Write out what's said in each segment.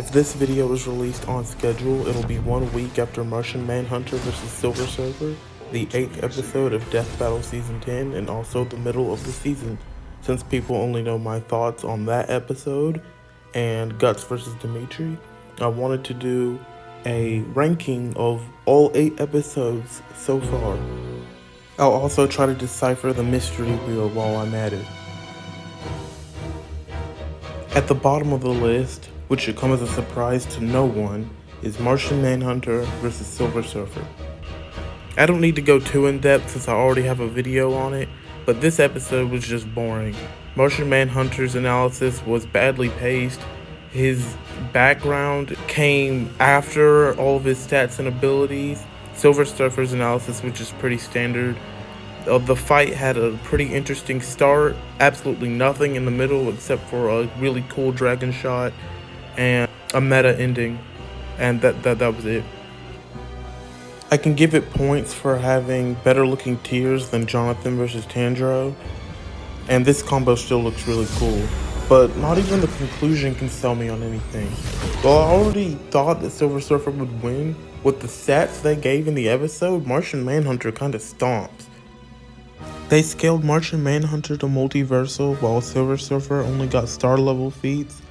If this video is released on schedule, it'll be 1 week after Martian Manhunter vs. Silver Surfer, the 8th episode of Death Battle Season 10, and also the middle of the season, since people only know my thoughts on that episode and Guts vs. Dimitri. I wanted to do a ranking of all 8 episodes so far. I'll also try to decipher the mystery wheel while I'm at it. At the bottom of the list, which should come as a surprise to no one, is Martian Manhunter vs. Silver Surfer. I don't need to go too in depth since I already have a video on it, but this episode was just boring. Martian Manhunter's analysis was badly paced. His background came after all of his stats and abilities. Silver Surfer's analysis was just pretty standard. The fight had a pretty interesting start, absolutely nothing in the middle except for a really cool dragon shot and a meta ending, and that was it. I can give it points for having better looking tiers than Jonathan versus Tanjiro, and this combo still looks really cool, but not even the conclusion can sell me on anything. While I already thought that Silver Surfer would win, with the stats they gave in the episode, Martian Manhunter kinda stomps. They scaled Martian Manhunter to multiversal while Silver Surfer only got star level feats.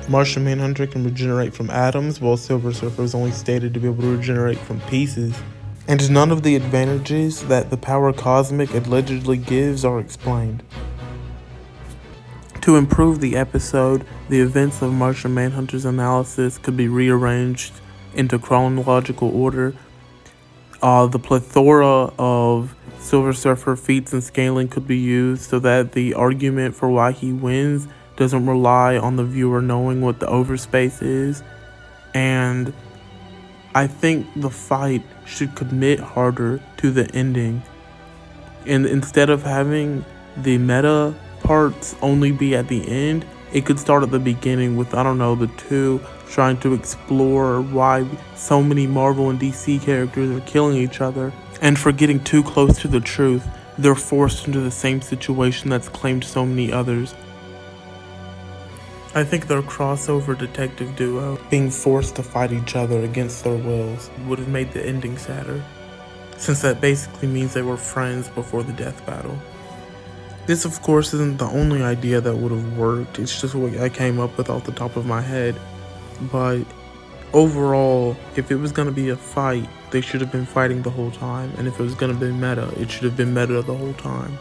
Martian Manhunter can regenerate from atoms while Silver Surfer is only stated to be able to regenerate from pieces. And none of the advantages that the power cosmic allegedly gives are explained. To improve the episode, the events of Martian Manhunter's analysis could be rearranged into chronological order. The plethora of Silver Surfer feats and scaling could be used so that the argument for why he wins doesn't rely on the viewer knowing what the overspace is. And I think the fight should commit harder to the ending. And instead of having the meta parts only be at the end, it could start at the beginning with, I don't know, the two trying to explore why so many Marvel and DC characters are killing each other. And for getting too close to the truth, they're forced into the same situation that's claimed so many others. I think their crossover detective duo, being forced to fight each other against their wills, would have made the ending sadder, since that basically means they were friends before the death battle. This of course isn't the only idea that would have worked, it's just what I came up with off the top of my head. But overall, if it was going to be a fight, they should have been fighting the whole time, and if it was going to be meta, it should have been meta the whole time.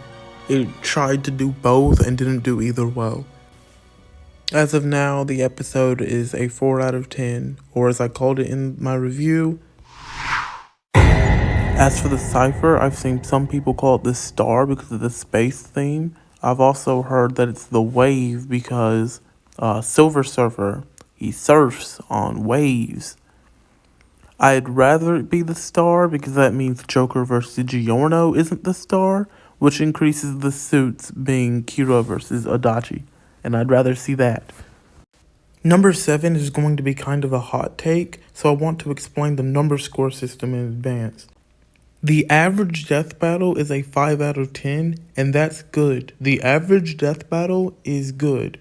It tried to do both and didn't do either well. As of now, the episode is a 4 out of 10, or as I called it in my review. As for the cipher, I've seen some people call it the star because of the space theme. I've also heard that it's the wave because Silver Surfer, he surfs on waves. I'd rather it be the star because that means Joker versus Giorno isn't the star, which increases the suits being Kira versus Adachi, and I'd rather see that. Number 7 is going to be kind of a hot take, so I want to explain the number score system in advance. The average death battle is a 5 out of 10, and that's good. The average death battle is good.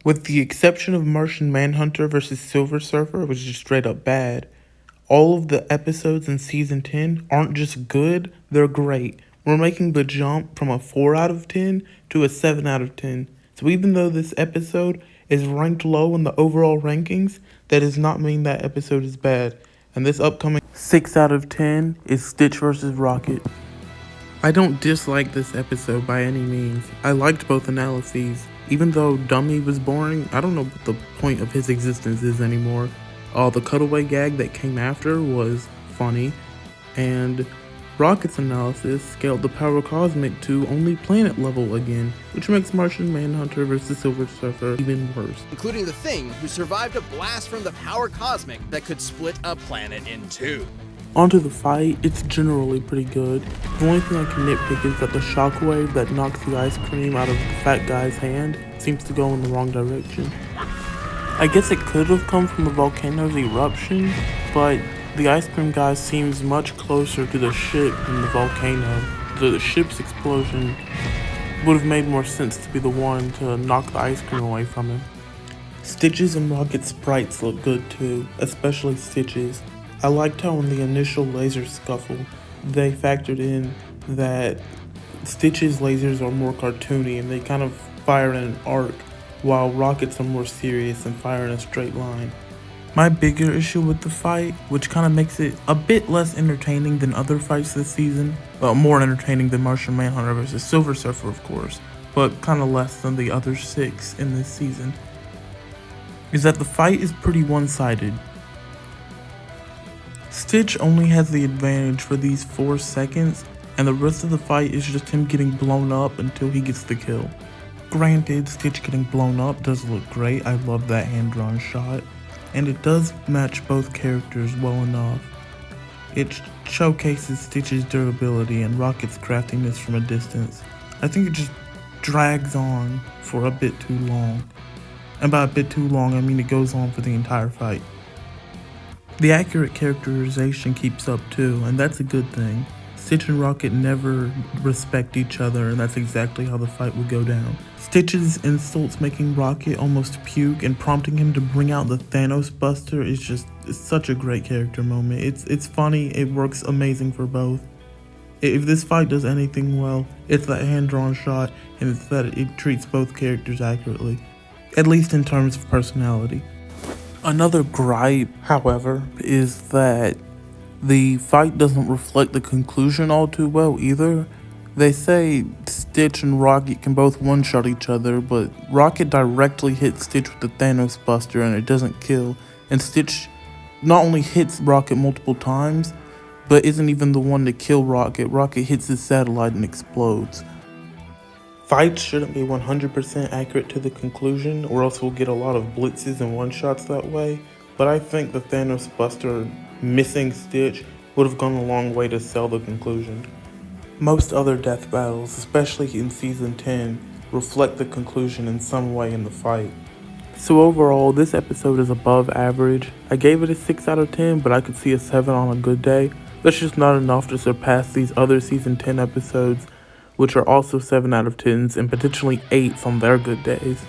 With the exception of Martian Manhunter vs. Silver Surfer, which is straight up bad, all of the episodes in Season 10 aren't just good, they're great. We're making the jump from a 4 out of 10 to a 7 out of 10. So even though this episode is ranked low in the overall rankings, that does not mean that episode is bad. And this upcoming 6 out of 10 is Stitch vs. Rocket. I don't dislike this episode by any means. I liked both analyses. Even though Dummy was boring, I don't know what the point of his existence is anymore. The cutaway gag that came after was funny, and Rocket's analysis scaled the power cosmic to only planet level again, which makes Martian Manhunter vs. Silver Surfer even worse. Including the Thing, who survived a blast from the power cosmic that could split a planet in two. Onto the fight, it's generally pretty good. The only thing I can nitpick is that the shockwave that knocks the ice cream out of the fat guy's hand seems to go in the wrong direction. I guess it could have come from the volcano's eruption, but the ice cream guy seems much closer to the ship than the volcano. The ship's explosion would have made more sense to be the one to knock the ice cream away from him. Stitch's and Rocket's sprites look good too, especially Stitch's. I liked how in the initial laser scuffle, they factored in that Stitch's lasers are more cartoony and they kind of fire in an arc, while Rocket's are more serious and fire in a straight line. My bigger issue with the fight, which kind of makes it a bit less entertaining than other fights this season, well, more entertaining than Martian Manhunter versus Silver Surfer of course, but kind of less than the other 6 in this season, is that the fight is pretty one-sided. Stitch only has the advantage for these 4 seconds, and the rest of the fight is just him getting blown up until he gets the kill. Granted, Stitch getting blown up does look great, I love that hand-drawn shot, and it does match both characters well enough. It showcases Stitch's durability and Rocket's craftiness from a distance. I think it just drags on for a bit too long. And by a bit too long, I mean it goes on for the entire fight. The accurate characterization keeps up too, and that's a good thing. Stitch and Rocket never respect each other, and that's exactly how the fight would go down. Stitch's insults making Rocket almost puke and prompting him to bring out the Thanos Buster is just such a great character moment. It's funny, it works amazing for both. If this fight does anything well, it's that hand-drawn shot, and it's that it treats both characters accurately, at least in terms of personality. Another gripe, however, is that the fight doesn't reflect the conclusion all too well either. They say Stitch and Rocket can both one-shot each other, but Rocket directly hits Stitch with the Thanos Buster and it doesn't kill, and Stitch not only hits Rocket multiple times, but isn't even the one to kill Rocket. Rocket hits his satellite and explodes. Fights shouldn't be 100% accurate to the conclusion, or else we'll get a lot of blitzes and one-shots that way, but I think the Thanos Buster missing Stitch would have gone a long way to sell the conclusion. Most other death battles, especially in Season 10, reflect the conclusion in some way in the fight. So overall, this episode is above average. I gave it a 6 out of 10, but I could see a 7 on a good day. That's just not enough to surpass these other Season 10 episodes, which are also 7 out of 10s and potentially 8s on their good days.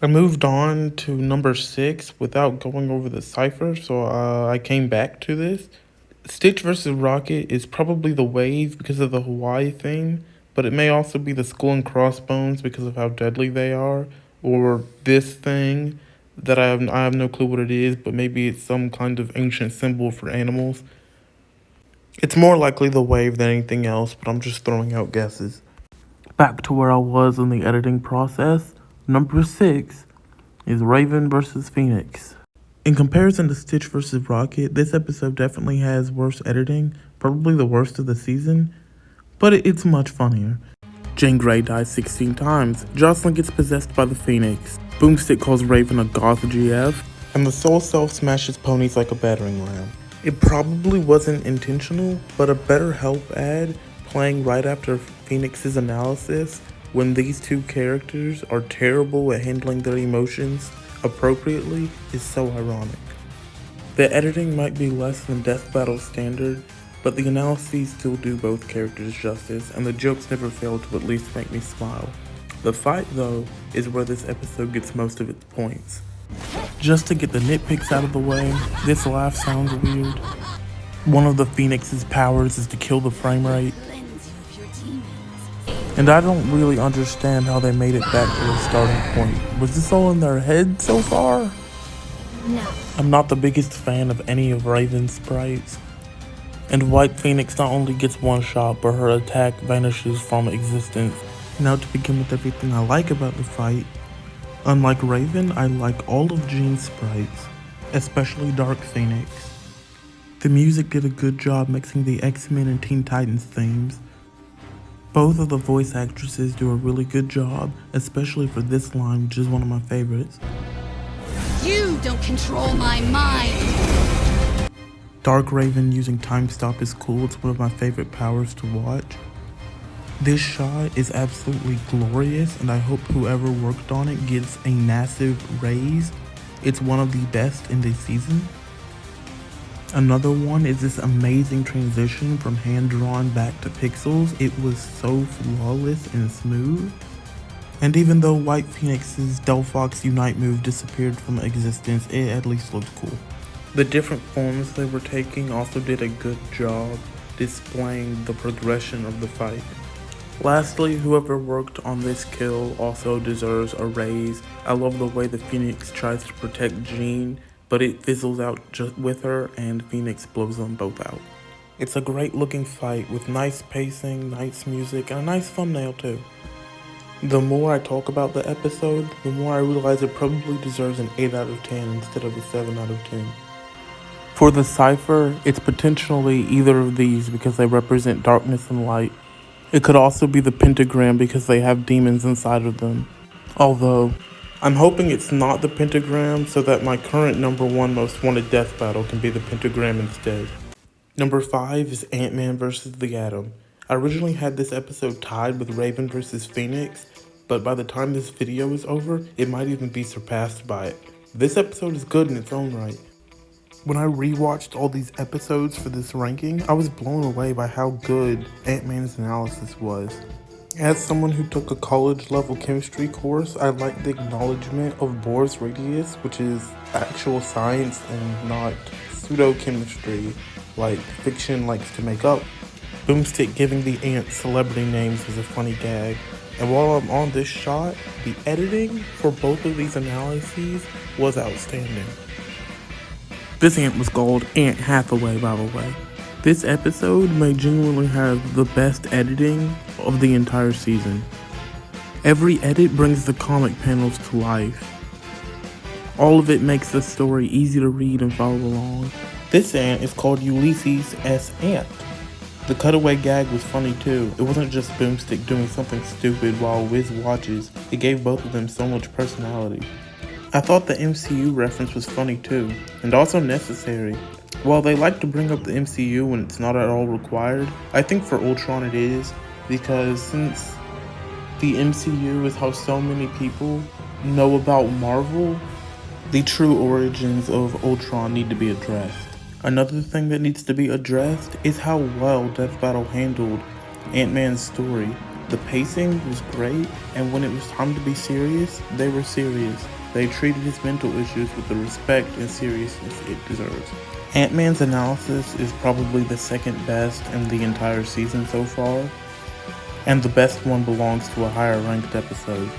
I moved on to number 6 without going over the cipher, so I came back to this. Stitch vs. Rocket is probably the wave because of the Hawaii theme, but it may also be the skull and crossbones because of how deadly they are, or this thing that I have no clue what it is, but maybe it's some kind of ancient symbol for animals. It's more likely the wave than anything else, but I'm just throwing out guesses. Back to where I was in the editing process. Number 6 is Raven vs. Phoenix. In comparison to Stitch vs. Rocket, this episode definitely has worse editing, probably the worst of the season, but it's much funnier. Jean Grey dies 16 times, Jocelyn gets possessed by the Phoenix, Boomstick calls Raven a goth GF, and the Soul Self smashes ponies like a battering ram. It probably wasn't intentional, but a BetterHelp ad playing right after Phoenix's analysis when these two characters are terrible at handling their emotions appropriately is so ironic. The editing might be less than Death Battle standard, but the analyses still do both characters justice, and the jokes never fail to at least make me smile. The fight, though, is where this episode gets most of its points. Just to get the nitpicks out of the way, this laugh sounds weird. One of the Phoenix's powers is to kill the frame rate, and I don't really understand how they made it back to the starting point. Was this all in their head so far? No. I'm not the biggest fan of any of Raven's sprites. And White Phoenix not only gets one shot, but her attack vanishes from existence. Now to begin with everything I like about the fight, unlike Raven, I like all of Jean's sprites, especially Dark Phoenix. The music did a good job mixing the X-Men and Teen Titans themes. Both of the voice actresses do a really good job, especially for this line, which is one of my favorites. You don't control my mind! Dark Raven using Time Stop is cool, it's one of my favorite powers to watch. This shot is absolutely glorious, and I hope whoever worked on it gets a massive raise. It's one of the best in this season. Another one is this amazing transition from hand-drawn back to pixels. It was so flawless and smooth. And even though White Phoenix's Delphox Unite move disappeared from existence, it at least looked cool. The different forms they were taking also did a good job displaying the progression of the fight. Lastly, whoever worked on this kill also deserves a raise. I love the way the Phoenix tries to protect Jean, but it fizzles out just with her and Phoenix blows them both out. It's a great looking fight with nice pacing, nice music, and a nice thumbnail too. The more I talk about the episode, the more I realize it probably deserves an 8 out of 10 instead of a 7 out of 10. For the cipher, it's potentially either of these because they represent darkness and light. It could also be the pentagram because they have demons inside of them. Although, I'm hoping it's not the pentagram so that my current number 1 most wanted death battle can be the pentagram instead. Number 5 is AntMan vs. the Atom. I originally had this episode tied with Raven vs. Phoenix, but by the time this video is over, it might even be surpassed by it. This episode is good in its own right. When I rewatched all these episodes for this ranking, I was blown away by how good Ant-Man's analysis was. As someone who took a college-level chemistry course, I like the acknowledgement of Bohr's radius, which is actual science and not pseudo-chemistry like fiction likes to make up. Boomstick giving the ants celebrity names was a funny gag. And while I'm on this shot, the editing for both of these analyses was outstanding. This ant was called Ant Hathaway, by the way. This episode may genuinely have the best editing of the entire season. Every edit brings the comic panels to life. All of it makes the story easy to read and follow along. This ant is called Ulysses S. Ant. The cutaway gag was funny too. It wasn't just Boomstick doing something stupid while Wiz watches. It gave both of them so much personality. I thought the MCU reference was funny too, and also necessary. While they like to bring up the MCU when it's not at all required, I think for Ultron it is, because since the MCU is how so many people know about Marvel, the true origins of Ultron need to be addressed. Another thing that needs to be addressed is how well Death Battle handled Ant-Man's story. The pacing was great, and when it was time to be serious, they were serious. They treated his mental issues with the respect and seriousness it deserves. Ant-Man's analysis is probably the second best in the entire season so far, and the best one belongs to a higher ranked episode.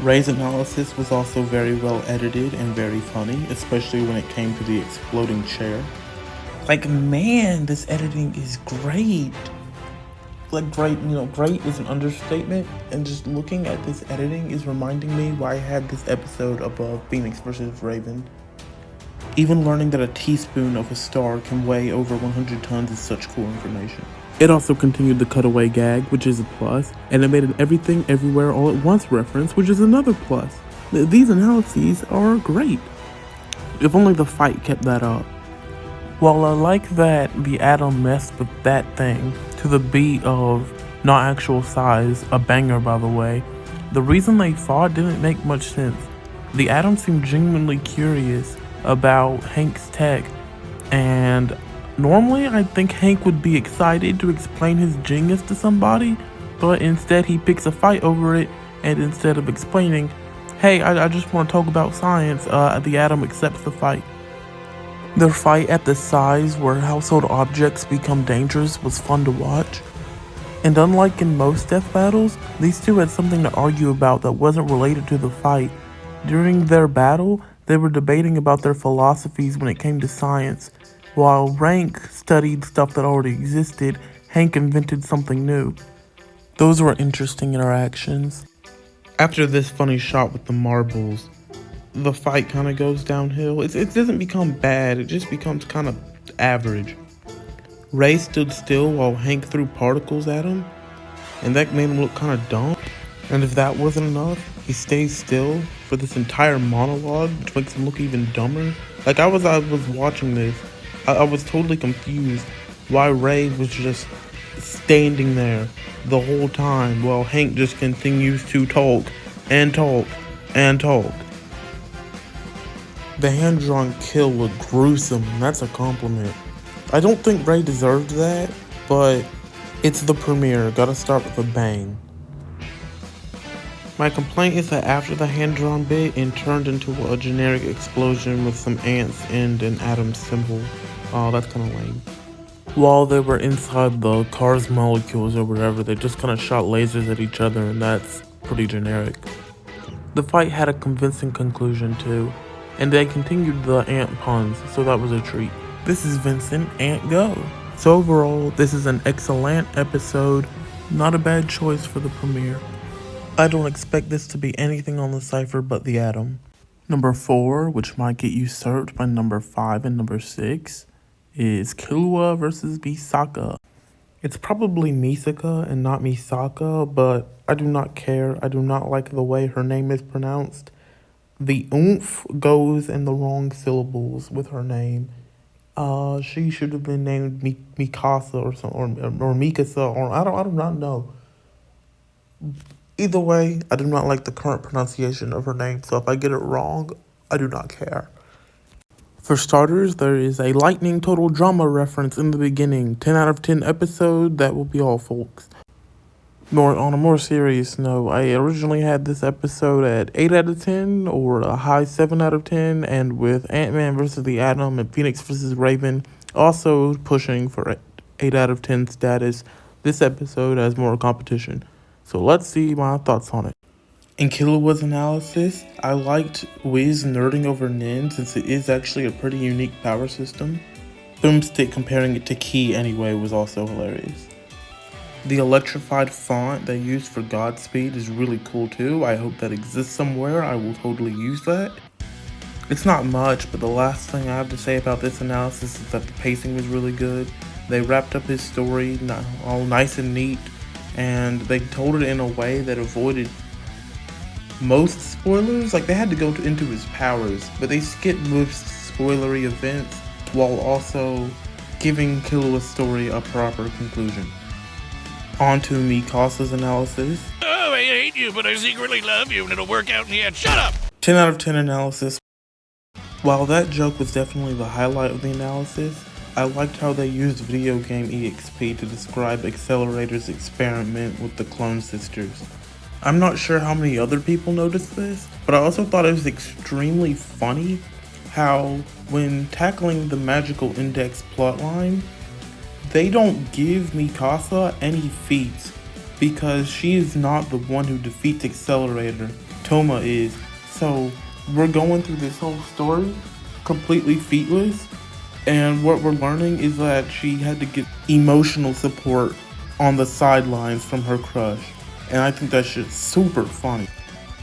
Ray's analysis was also very well edited and very funny, especially when it came to the exploding chair. Like, man, this editing is great. Like, great is an understatement, and just looking at this editing is reminding me why I had this episode above Phoenix vs. Raven. Even learning that a teaspoon of a star can weigh over 100 tons is such cool information. It also continued the cutaway gag, which is a plus, and it made an everything everywhere all at once reference, which is another plus. These analyses are great. If only the fight kept that up. While I like that the Atom messed with that thing to the beat of Not Actual Size, a banger by the way, the reason they fought didn't make much sense. The Atom seemed genuinely curious about Hank's tech, and normally I think Hank would be excited to explain his genius to somebody, but instead he picks a fight over it, and instead of explaining, hey, I just want to talk about science, the Atom accepts the fight. Their fight at the size where household objects become dangerous was fun to watch. And unlike in most death battles, these two had something to argue about that wasn't related to the fight. During their battle, they were debating about their philosophies when it came to science. While Rank studied stuff that already existed, Hank invented something new. Those were interesting interactions. After this funny shot with the marbles, the fight kind of goes downhill. It doesn't become bad, it just becomes kind of average. Ray stood still while Hank threw particles at him, and that made him look kind of dumb. And if that wasn't enough, he stays still for this entire monologue, which makes him look even dumber. Like, I was watching this, I was totally confused why Ray was just standing there the whole time while Hank just continues to talk and talk and talk. The hand-drawn kill looked gruesome, and that's a compliment. I don't think Ray deserved that, but it's the premiere, gotta start with a bang. My complaint is that after the hand-drawn bit, it turned into a generic explosion with some ants and an atom symbol. Oh, that's kinda lame. While they were inside the car's molecules or whatever, they just kinda shot lasers at each other, and that's pretty generic. The fight had a convincing conclusion too, and they continued the ant puns, so that was a treat. This is Vincent, Ant Go. So overall, this is an excellent episode, not a bad choice for the premiere. I don't expect this to be anything on the cipher but the atom. Number 4, which might get usurped by number 5 and number 6, is Killua versus B Saka. It's probably Misaka and not Misaka, but I do not care. I do not like the way her name is pronounced. The oomph goes in the wrong syllables with her name. She should have been named Mikasa or something, or Mikasa, or I do not know. Either way, I do not like the current pronunciation of her name, so if I get it wrong, I do not care. For starters, there is a lightning total drama reference in the beginning. 10 out of 10 episode, that will be all, folks. On a more serious note, I originally had this episode at 8 out of 10 or a high 7 out of 10, and with AntMan versus the Atom and Phoenix versus Raven also pushing for 8 out of 10 status, this episode has more competition. So let's see my thoughts on it. In Killua's analysis, I liked Wiz nerding over Nin since it is actually a pretty unique power system. Boomstick comparing it to Ki anyway was also hilarious. The electrified font they used for Godspeed is really cool too. I hope that exists somewhere. I will totally use that. It's not much, but the last thing I have to say about this analysis is that the pacing was really good. They wrapped up his story all nice and neat, and they told it in a way that avoided most spoilers. Like, they had to go into his powers, but they skipped most spoilery events while also giving Killua's story a proper conclusion. On to Mikasa's analysis. Oh, I hate you, but I secretly love you, and it'll work out in the end. Shut up! 10 out of 10 analysis. While that joke was definitely the highlight of the analysis, I liked how they used video game EXP to describe Accelerator's experiment with the clone sisters. I'm not sure how many other people noticed this, but I also thought it was extremely funny how, when tackling the magical index plotline, they don't give Mikasa any feats because she is not the one who defeats Accelerator. Toma is. So we're going through this whole story completely featless, and what we're learning is that she had to get emotional support on the sidelines from her crush. And I think that shit's super funny.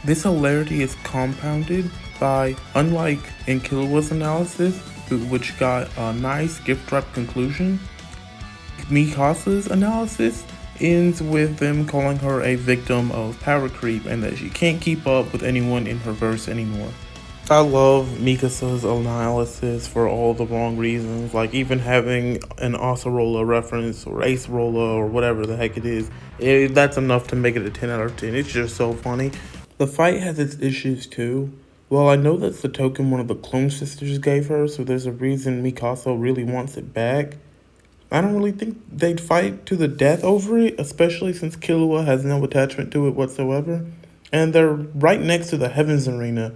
This hilarity is compounded by, unlike in Killua's analysis, which got a nice gift wrap conclusion, Mikasa's analysis ends with them calling her a victim of power creep and that she can't keep up with anyone in her verse anymore. I love Mikasa's analysis for all the wrong reasons, like even having an Acerola reference or Acerola or whatever the heck it is. That's enough to make it a 10 out of 10. It's just so funny. The fight has its issues too. Well, I know that's the token one of the clone sisters gave her, so there's a reason Mikasa really wants it back. I don't really think they'd fight to the death over it, especially since Killua has no attachment to it whatsoever. And they're right next to the Heavens Arena.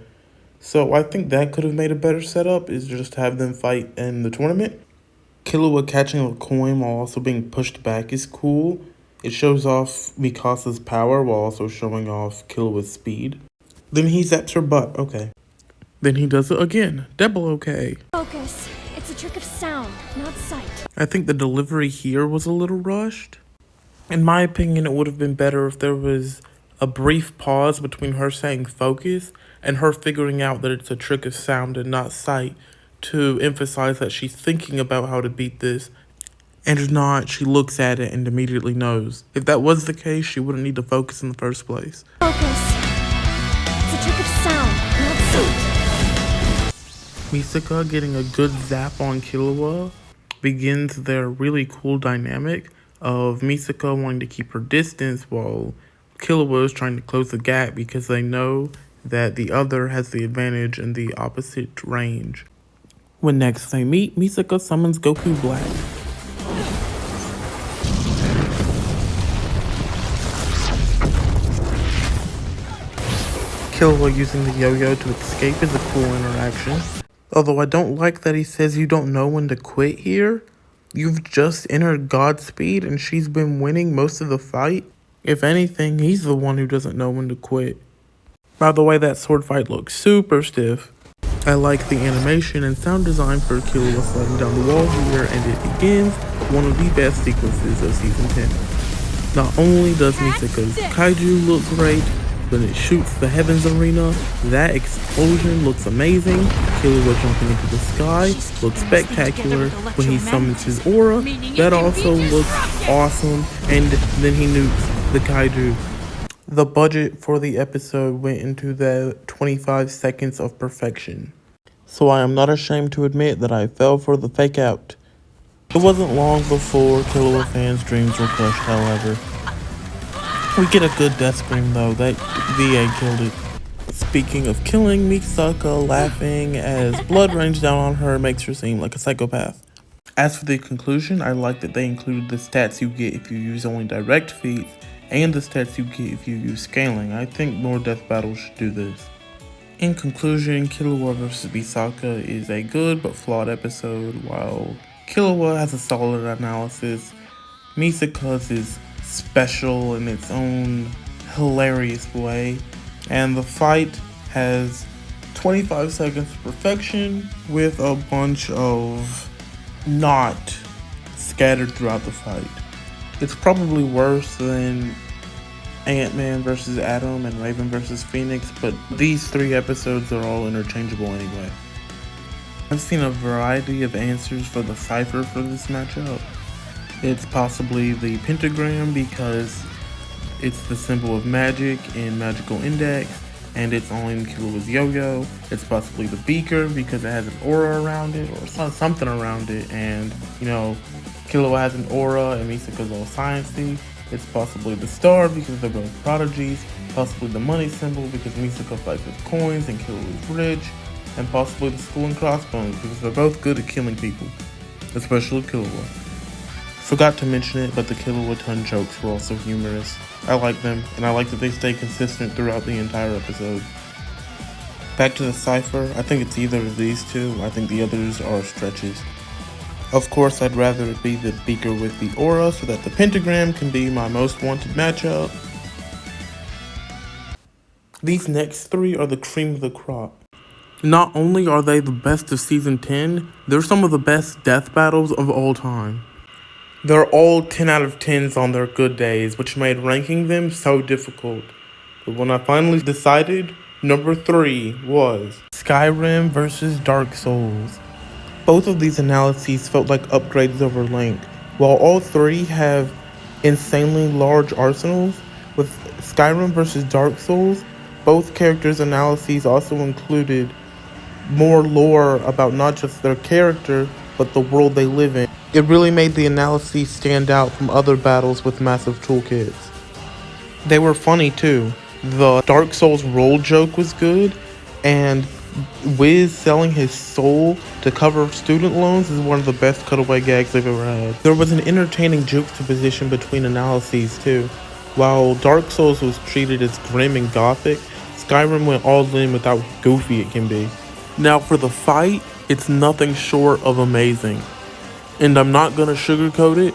So I think that could have made a better setup, is just have them fight in the tournament. Killua catching a coin while also being pushed back is cool. It shows off Mikasa's power while also showing off Killua's speed. Then he zaps her butt, okay. Then he does it again, double okay. Focus. It's a trick of sound, not sight. I think the delivery here was a little rushed. In my opinion, it would have been better if there was a brief pause between her saying focus and her figuring out that it's a trick of sound and not sight, to emphasize that she's thinking about how to beat this, and not she looks at it and immediately knows. If that was the case, she wouldn't need to focus in the first place. Focus. It's a trick of sound, not sight. Misaka getting a good zap on Killua begins their really cool dynamic of Misaka wanting to keep her distance while Killua is trying to close the gap because they know that the other has the advantage in the opposite range. When next they meet, B Saka summons Goku Black. Killua using the yo-yo to escape is a cool interaction. Although I don't like that he says you don't know when to quit here. You've just entered Godspeed and she's been winning most of the fight. If anything, he's the one who doesn't know when to quit. By the way, that sword fight looks super stiff. I like the animation and sound design for Killua sliding down the wall here, and it begins one of the best sequences of Season 10. Not only does Misaka's kaiju look great, when it shoots the Heavens Arena, that explosion looks amazing. Killua jumping into the sky looks spectacular. When he summons his aura, that also looks awesome. And then he nukes the kaiju. The budget for the episode went into the 25 seconds of perfection. So I am not ashamed to admit that I fell for the fake out. It wasn't long before Killua fans' dreams were crushed, however. We get a good death scream though, that VA killed it. Speaking of killing, Misaka laughing as blood rains down on her makes her seem like a psychopath. As for the conclusion, I like that they included the stats you get if you use only direct feats, and the stats you get if you use scaling. I think more death battles should do this. In conclusion, Killua vs. B Saka is a good but flawed episode, while Killua has a solid analysis. Misaka's is special in its own hilarious way, and the fight has 25 seconds of perfection with a bunch of not scattered throughout the fight. It's probably worse than AntMan vs. Atom and Raven vs. Phoenix, but these three episodes are all interchangeable anyway. I've seen a variety of answers for the cipher for this matchup. It's possibly the pentagram because it's the symbol of magic in Magical Index, and it's only in Killua's yo-yo. It's possibly the beaker because it has an aura around it, or something around it, and Killua has an aura and Misaka's all sciencey. It's possibly the star because they're both prodigies, possibly the money symbol because Misaka fights with coins and Killua is rich, and possibly the skull and crossbones because they're both good at killing people, especially Killua. Forgot to mention it, but the Killua ton jokes were also humorous. I like them, and I like that they stay consistent throughout the entire episode. Back to the cipher, I think it's either of these two. I think the others are stretches. Of course, I'd rather it be the beaker with the aura so that the pentagram can be my most wanted matchup. These next three are the cream of the crop. Not only are they the best of Season 10, they're some of the best death battles of all time. They're all 10 out of 10s on their good days, which made ranking them so difficult. But when I finally decided, number 3 was Skyrim vs. Dark Souls. Both of these analyses felt like upgrades over Link. While all three have insanely large arsenals, with Skyrim vs. Dark Souls, both characters' analyses also included more lore about not just their character, but the world they live in. It really made the analyses stand out from other battles with massive toolkits. They were funny too. The Dark Souls roll joke was good, and Wiz selling his soul to cover student loans is one of the best cutaway gags I've ever had. There was an entertaining juxtaposition between analyses too. While Dark Souls was treated as grim and gothic, Skyrim went all in with how goofy it can be. Now for the fight, it's nothing short of amazing. And I'm not gonna sugarcoat it.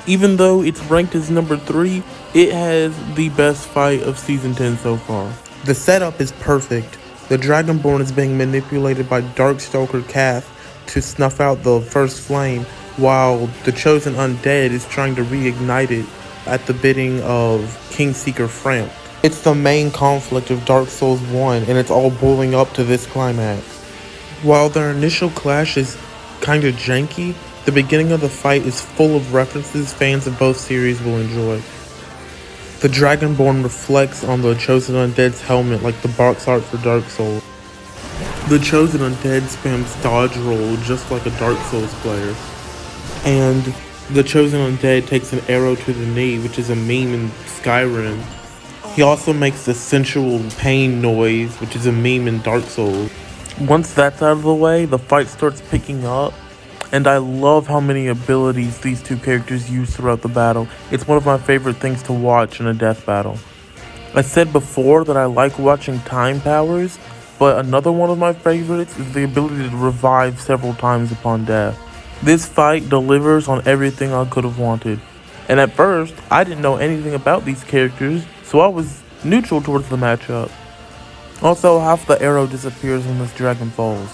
Even though it's ranked as number 3, it has the best fight of Season 10 so far. The setup is perfect. The Dragonborn is being manipulated by Darkstalker Cath to snuff out the first flame, while the Chosen Undead is trying to reignite it at the bidding of Kingseeker Framp. It's the main conflict of Dark Souls 1, and it's all boiling up to this climax. While their initial clash is kinda janky, the beginning of the fight is full of references fans of both series will enjoy. The Dragonborn reflects on the Chosen Undead's helmet like the box art for Dark Souls. The Chosen Undead spams dodge roll just like a Dark Souls player. And the Chosen Undead takes an arrow to the knee, which is a meme in Skyrim. He also makes the sensual pain noise, which is a meme in Dark Souls. Once that's out of the way, the fight starts picking up, and I love how many abilities these two characters use throughout the battle. It's one of my favorite things to watch in a death battle. I said before that I like watching time powers, but another one of my favorites is the ability to revive several times upon death. This fight delivers on everything I could have wanted. And at first, I didn't know anything about these characters, so I was neutral towards the matchup. Also, half the arrow disappears when this dragon falls.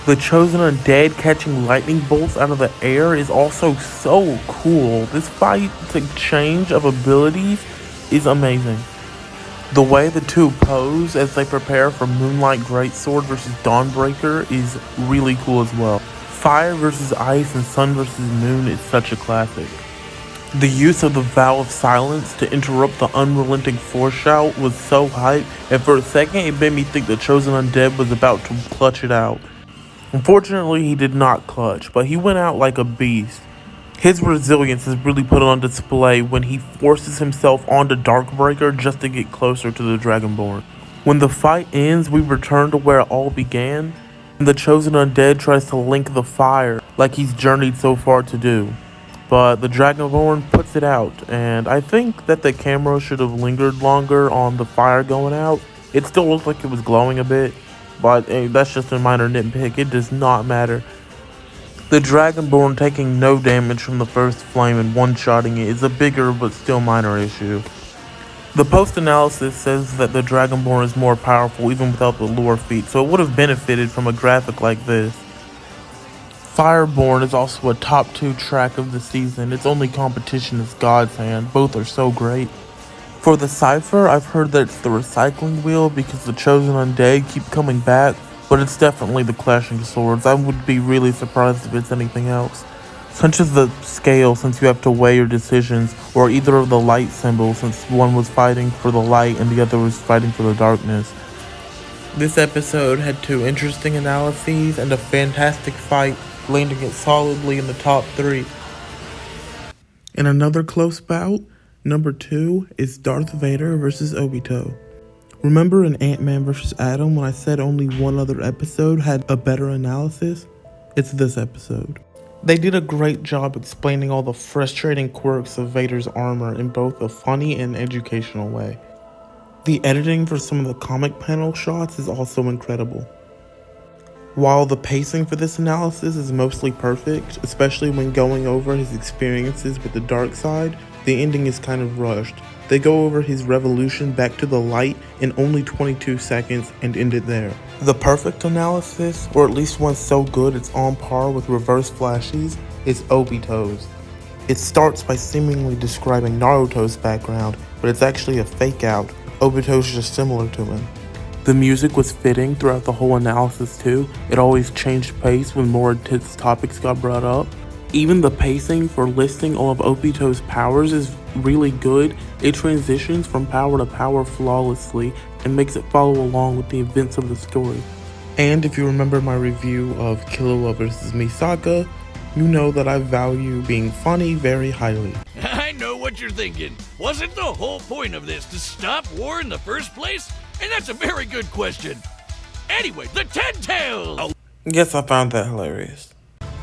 The Chosen Undead catching lightning bolts out of the air is also so cool. This fight's exchange of abilities is amazing. The way the two pose as they prepare for Moonlight Greatsword versus Dawnbreaker is really cool as well. Fire versus Ice and Sun versus Moon is such a classic. The use of the Vow of Silence to interrupt the unrelenting force shout was so hype, and for a second it made me think the Chosen Undead was about to clutch it out. Unfortunately, he did not clutch, but he went out like a beast. His resilience is really put on display when he forces himself onto Darkbreaker just to get closer to the Dragonborn. When the fight ends, we return to where it all began, and the Chosen Undead tries to link the fire like he's journeyed so far to do. But the Dragonborn puts it out, and I think that the camera should have lingered longer on the fire going out. It still looked like it was glowing a bit, but that's just a minor nitpick. It does not matter. The Dragonborn taking no damage from the first flame and one-shotting it is a bigger but still minor issue. The post-analysis says that the Dragonborn is more powerful even without the lore feat, so it would have benefited from a graphic like this. Fireborn is also a top 2 track of the season. Its only competition is God's Hand. Both are so great. For the Cypher, I've heard that it's the recycling wheel because the Chosen Undead keep coming back, but it's definitely the Clashing Swords. I would be really surprised if it's anything else. Such as the scale, since you have to weigh your decisions, or either of the light symbols, since one was fighting for the light and the other was fighting for the darkness. This episode had 2 interesting analyses and a fantastic fight, landing it solidly in the top 3. In another close bout, number 2 is Darth Vader versus Obito. Remember in AntMan vs. Adam when I said only one other episode had a better analysis? It's this episode. They did a great job explaining all the frustrating quirks of Vader's armor in both a funny and educational way. The editing for some of the comic panel shots is also incredible. While the pacing for this analysis is mostly perfect, especially when going over his experiences with the dark side, the ending is kind of rushed. They go over his revolution back to the light in only 22 seconds and end it there. The perfect analysis, or at least one so good it's on par with Reverse Flashes, is Obito's. It starts by seemingly describing Naruto's background, but it's actually a fake out. Obito's just similar to him. The music was fitting throughout the whole analysis too. It always changed pace when more intense topics got brought up. Even the pacing for listing all of Obito's powers is really good. It transitions from power to power flawlessly and makes it follow along with the events of the story. And if you remember my review of Killua vs. B Saka, you know that I value being funny very highly. I know what you're thinking. Wasn't the whole point of this to stop war in the first place? And that's a very good question. Anyway, the Ten Tails! Oh. Yes, I found that hilarious.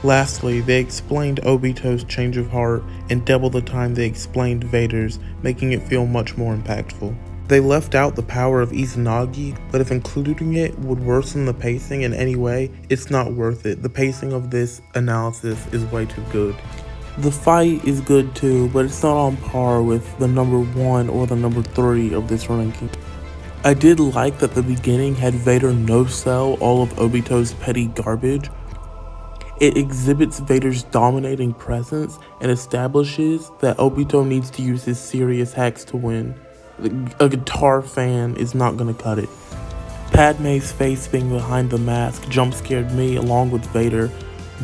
Lastly, they explained Obito's change of heart and double the time they explained Vader's, making it feel much more impactful. They left out the power of Izanagi, but if including it would worsen the pacing in any way, it's not worth it. The pacing of this analysis is way too good. The fight is good too, but it's not on par with the number 1 or the number 3 of this ranking. I did like that the beginning had Vader no-sell all of Obito's petty garbage. It exhibits Vader's dominating presence and establishes that Obito needs to use his serious hacks to win. A guitar fan is not gonna cut it. Padme's face being behind the mask jump scared me along with Vader,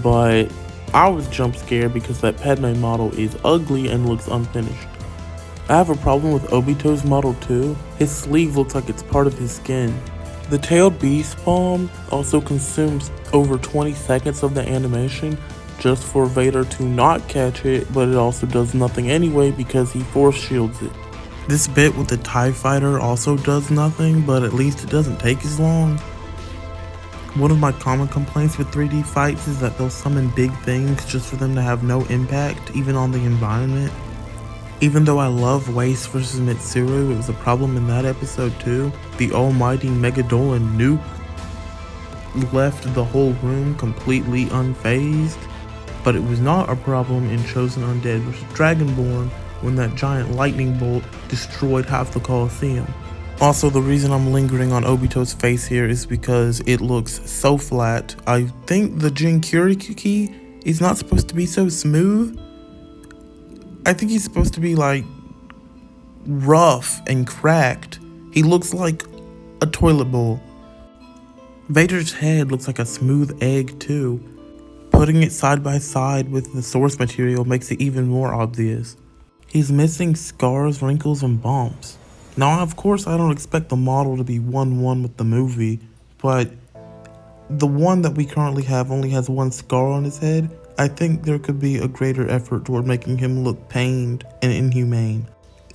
but I was jump scared because that Padme model is ugly and looks unfinished. I have a problem with Obito's model too. His sleeve looks like it's part of his skin. The tailed beast bomb also consumes over 20 seconds of the animation just for Vader to not catch it, but it also does nothing anyway because he force shields it. This bit with the TIE fighter also does nothing, but at least it doesn't take as long. One of my common complaints with 3D fights is that they'll summon big things just for them to have no impact, even on the environment. Even though I love Waste vs. Mitsuru, it was a problem in that episode too. The almighty Megadolan nuke left the whole room completely unfazed, but it was not a problem in Chosen Undead vs. Dragonborn when that giant lightning bolt destroyed half the Colosseum. Also, the reason I'm lingering on Obito's face here is because it looks so flat. I think the Jinkyuriki is not supposed to be so smooth. I think he's supposed to be like rough and cracked. He looks like a toilet bowl. Vader's head looks like a smooth egg too. Putting it side by side with the source material makes it even more obvious. He's missing scars, wrinkles, and bumps. Now, of course, I don't expect the model to be 1-1 with the movie, but the one that we currently have only has one scar on his head. I think there could be a greater effort toward making him look pained and inhumane.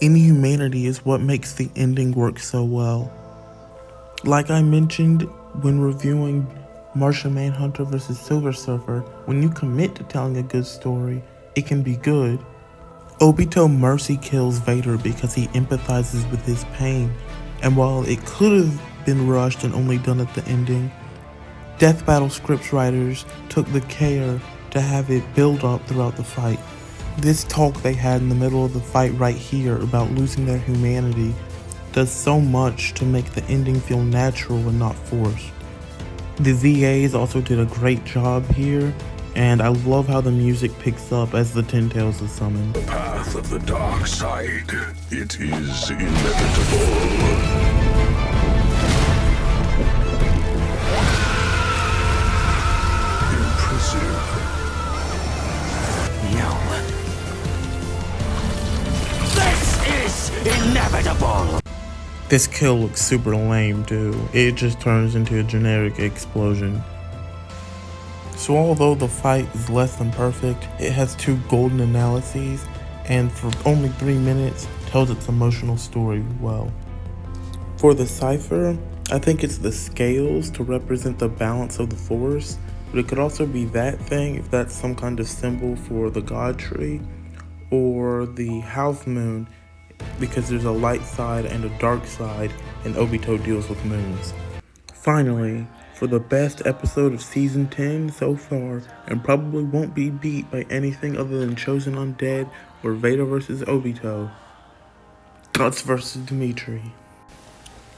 Inhumanity is what makes the ending work so well. Like I mentioned when reviewing Martian Manhunter vs. Silver Surfer, when you commit to telling a good story, it can be good. Obito mercy kills Vader because he empathizes with his pain, and while it could have been rushed and only done at the ending, Death Battle scriptwriters took the care to have it build up throughout the fight. This talk they had in the middle of the fight right here about losing their humanity does so much to make the ending feel natural and not forced. The VAs also did a great job here, and I love how the music picks up as the Ten Tails is summoned. The path of the dark side, it is inevitable. Impressive. No. This is inevitable! This kill looks super lame too. It just turns into a generic explosion. So although the fight is less than perfect, it has 2 golden analyses, and for only 3 minutes tells its emotional story well. For the cipher, I think it's the scales to represent the balance of the force, but it could also be that thing if that's some kind of symbol for the god tree, or the half moon because there's a light side and a dark side, and Obito deals with moons. Finally, for the best episode of Season 10 so far, and probably won't be beat by anything other than Chosen Undead or Vader vs. Obito, Guts vs. Dimitri.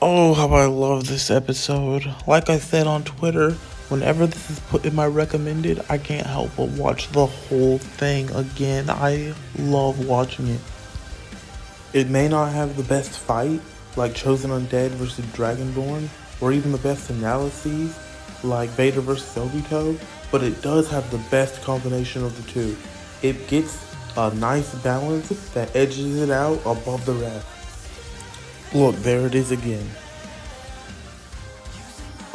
Oh, how I love this episode. Like I said on Twitter, whenever this is put in my recommended, I can't help but watch the whole thing again. I love watching it. It may not have the best fight, like Chosen Undead vs. Dragonborn, or even the best analyses, like Vader vs. Obito, but it does have the best combination of the two. It gets a nice balance that edges it out above the rest. Look, there it is again.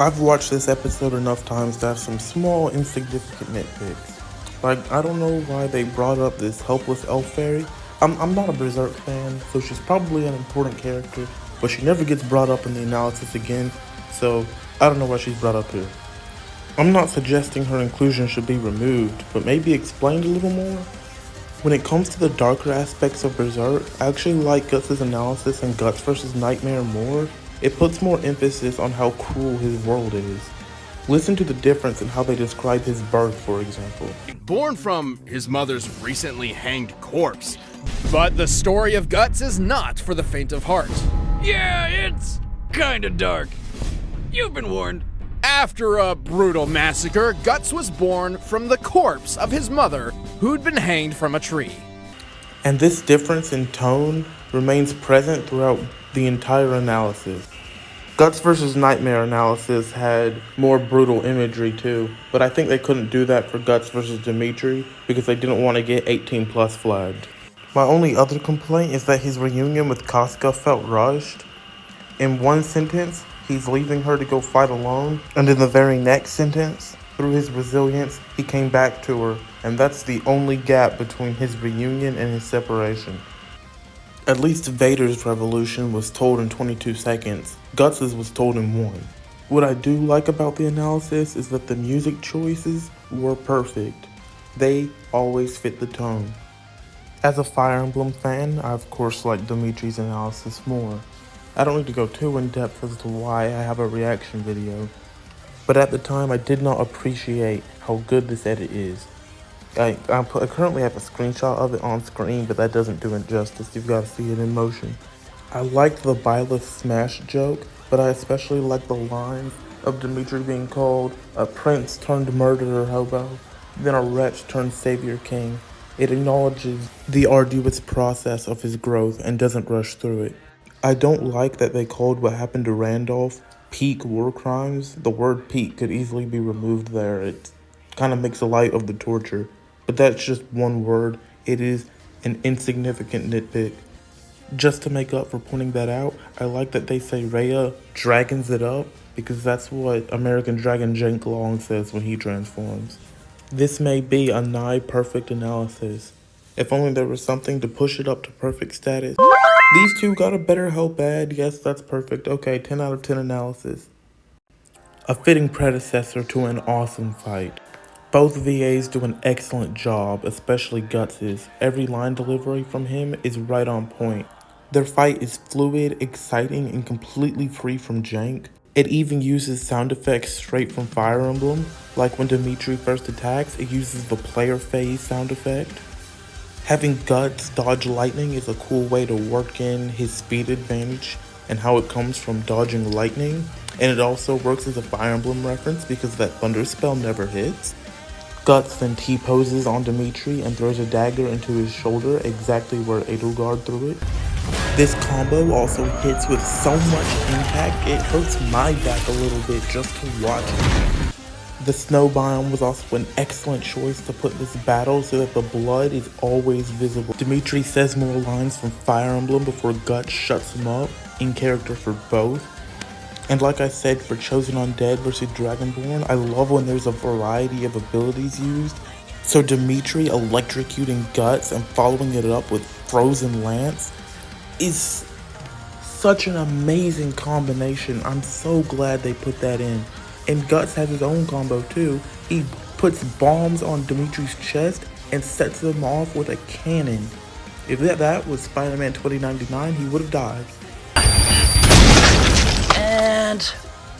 I've watched this episode enough times to have some small, insignificant nitpicks. Like, I don't know why they brought up this helpless elf fairy. I'm not a Berserk fan, so she's probably an important character, but she never gets brought up in the analysis again, so I don't know why she's brought up here. I'm not suggesting her inclusion should be removed, but maybe explained a little more. When it comes to the darker aspects of Berserk, I actually like Guts' analysis in Guts vs. Nightmare more. It puts more emphasis on how cruel his world is. Listen to the difference in how they describe his birth, for example. Born from his mother's recently hanged corpse. But the story of Guts is not for the faint of heart. Yeah, it's kinda dark. You've been warned. After a brutal massacre, Guts was born from the corpse of his mother, who'd been hanged from a tree. And this difference in tone remains present throughout the entire analysis. Guts vs. Nightmare analysis had more brutal imagery too, but I think they couldn't do that for Guts vs. Dimitri because they didn't want to get 18 plus flagged. My only other complaint is that his reunion with Casca felt rushed. In one sentence, he's leaving her to go fight alone, and in the very next sentence, through his resilience, he came back to her, and that's the only gap between his reunion and his separation. At least Vader's revolution was told in 22 seconds. Guts' was told in 1. What I do like about the analysis is that the music choices were perfect. They always fit the tone. As a Fire Emblem fan, I of course like Dimitri's analysis more. I don't need to go too in depth as to why I have a reaction video, but at the time I did not appreciate how good this edit is. I currently have a screenshot of it on screen, but that doesn't do it justice. You've got to see it in motion. I liked the Byleth smash joke, but I especially liked the lines of Dimitri being called a prince turned murderer hobo, then a wretch turned savior king. It acknowledges the arduous process of his growth and doesn't rush through it. I don't like that they called what happened to Randolph peak war crimes. The word peak could easily be removed there. It kind of makes light of the torture. But that's just one word. It is an insignificant nitpick. Just to make up for pointing that out, I like that they say Rhea dragons it up, because that's what American Dragon Jank Long says when he transforms. This may be a nigh perfect analysis. If only there was something to push it up to perfect status. These two got a better help ad. Yes, that's perfect. Okay, 10 out of 10 analysis. A fitting predecessor to an awesome fight. Both VAs do an excellent job, especially Guts'. Every line delivery from him is right on point. Their fight is fluid, exciting, and completely free from jank. It even uses sound effects straight from Fire Emblem, like when Dimitri first attacks, it uses the player phase sound effect. Having Guts dodge lightning is a cool way to work in his speed advantage and how it comes from dodging lightning, and it also works as a Fire Emblem reference because that thunder spell never hits. Guts then T-poses on Dimitri and throws a dagger into his shoulder exactly where Edelgard threw it. This combo also hits with so much impact, it hurts my back a little bit just to watch it. The snow biome was also an excellent choice to put this battle so that the blood is always visible. Dimitri says more lines from Fire Emblem before Guts shuts him up, in character for both. And like I said for Chosen Undead vs Dragonborn, I love when there's a variety of abilities used. So Dimitri electrocuting Guts and following it up with Frozen Lance is such an amazing combination. I'm so glad they put that in. And Guts has his own combo too. He puts bombs on Dimitri's chest and sets them off with a cannon. If that was Spider-Man 2099, he would have died. And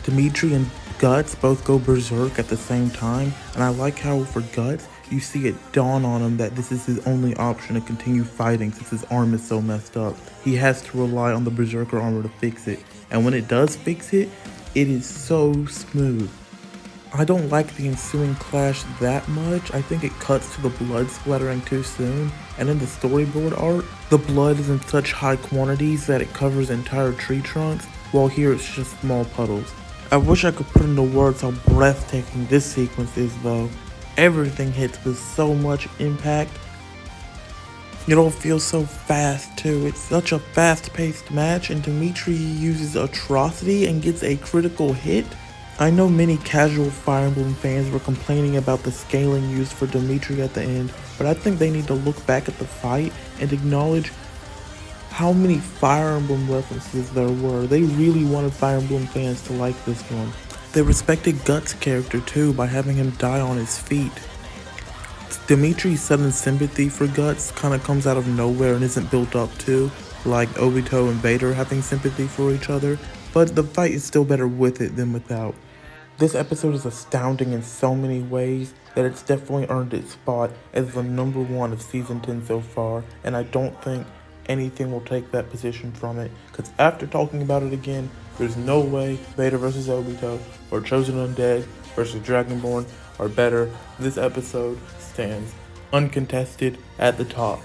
Dimitri and Guts both go berserk at the same time, and I like how for Guts, you see it dawn on him that this is his only option to continue fighting since his arm is so messed up. He has to rely on the berserker armor to fix it, and when it does fix it, it is so smooth. I don't like the ensuing clash that much. I think it cuts to the blood splattering too soon, and in the storyboard art, the blood is in such high quantities that it covers entire tree trunks, while here it's just small puddles. I wish I could put into words how breathtaking this sequence is though. Everything hits with so much impact. It all feels so fast too. It's such a fast-paced match, and Dimitri uses atrocity and gets a critical hit. I know many casual Fire Emblem fans were complaining about the scaling used for Dimitri at the end, but I think they need to look back at the fight and acknowledge how many Fire Emblem references there were. They really wanted Fire Emblem fans to like this one. They respected Guts' character too by having him die on his feet. Dimitri's sudden sympathy for Guts kind of comes out of nowhere and isn't built up to, like Obito and Vader having sympathy for each other, but the fight is still better with it than without. This episode is astounding in so many ways that it's definitely earned its spot as the number 1 of Season 10 so far, and I don't think anything will take that position from it, because after talking about it again, there's no way Vader vs Obito or Chosen Undead vs Dragonborn are better. This episode stands uncontested at the top.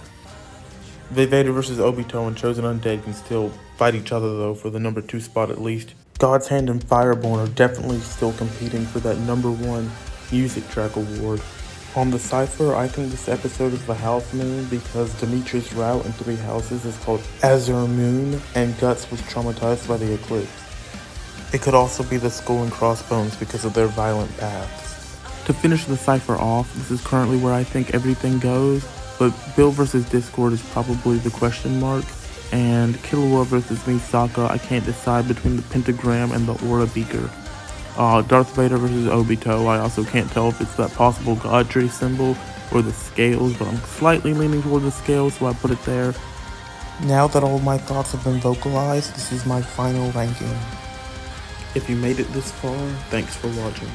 Vader vs Obito and Chosen Undead can still fight each other though for the number 2 spot at least. God's Hand and Fireborn are definitely still competing for that number 1 music track award. On the cipher, I think this episode is the House Moon because Dimitri's route in 3 houses is called Azure Moon, and Guts was traumatized by the eclipse. It could also be the Skull and Crossbones because of their violent paths. To finish the cipher off, this is currently where I think everything goes, but Bill vs Discord is probably the question mark. And Killua versus B Saka, I can't decide between the pentagram and the aura beaker. Darth Vader versus Obito, I also can't tell if it's that possible god tree symbol or the scales, but I'm slightly leaning toward the scales, so I put it there. Now that all my thoughts have been vocalized, this is my final ranking. If you made it this far, thanks for watching.